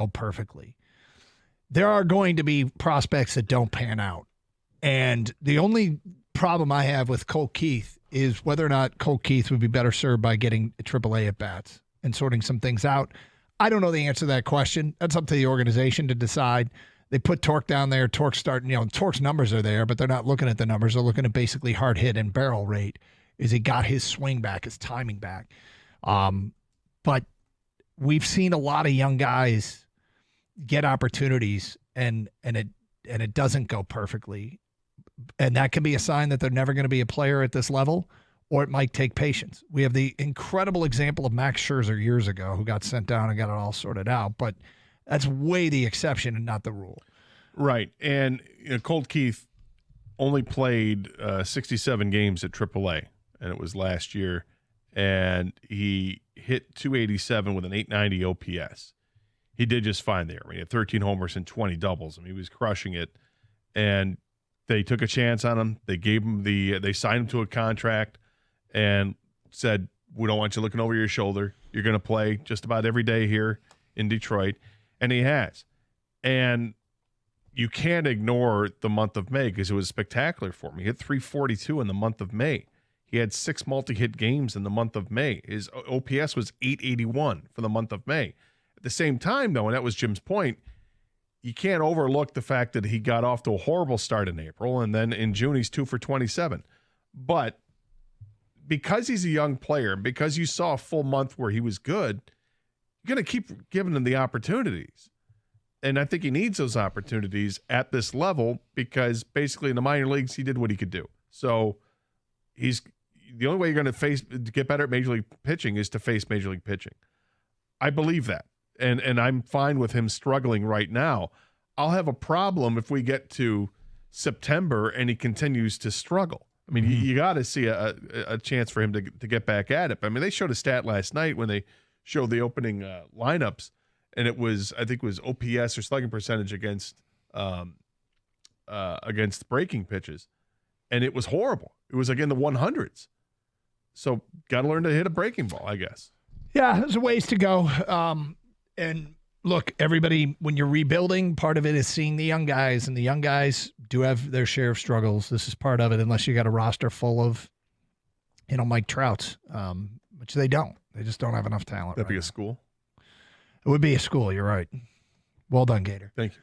go perfectly. There are going to be prospects that don't pan out. And the only problem I have with Colt Keith is whether or not Colt Keith would be better served by getting AAA at bats and sorting some things out. I don't know the answer to that question. That's up to the organization to decide. They put Tork down there. Tork's starting, Tork's numbers are there, but they're not looking at the numbers. They're looking at basically hard hit and barrel rate. Is he got his swing back, his timing back? But we've seen a lot of young guys get opportunities and it doesn't go perfectly. And that can be a sign that they're never going to be a player at this level, or it might take patience. We have the incredible example of Max Scherzer years ago, who got sent down and got it all sorted out, but that's way the exception and not the rule. Right. And Colt Keith only played 67 games at AAA, and it was last year, and he hit 287 with an 890 OPS. He did just fine there. He had 13 homers and 20 doubles. He was crushing it, and they took a chance on him. They gave him they signed him to a contract and said, we don't want you looking over your shoulder. You're going to play just about every day here in Detroit. And he has. And you can't ignore the month of May because it was spectacular for him. He hit 342 in the month of May. He had 6 multi-hit games in the month of May. His OPS was 881 for the month of May. At the same time, though, and that was Jim's point, you can't overlook the fact that he got off to a horrible start in April, and then in June he's 2 for 27. But because he's a young player, because you saw a full month where he was good, you're going to keep giving him the opportunities. And I think he needs those opportunities at this level because basically in the minor leagues he did what he could do. So he's the only way you're going to get better at Major League pitching is to face Major League pitching. I believe that. And I'm fine with him struggling right now. I'll have a problem if we get to September and he continues to struggle. I mean, you got to see a chance for him to get back at it. I mean, they showed a stat last night when they showed the opening lineups, and I think it was OPS or slugging percentage against breaking pitches, and it was horrible. It was like in the 100s. So got to learn to hit a breaking ball, I guess. Yeah, there's a ways to go. And look, everybody, when you're rebuilding, part of it is seeing the young guys, and the young guys do have their share of struggles. This is part of it, unless you got a roster full of, Mike Trouts, which they don't. They just don't have enough talent. That'd be a school. It would be a school. You're right. Well done, Gator. Thank you.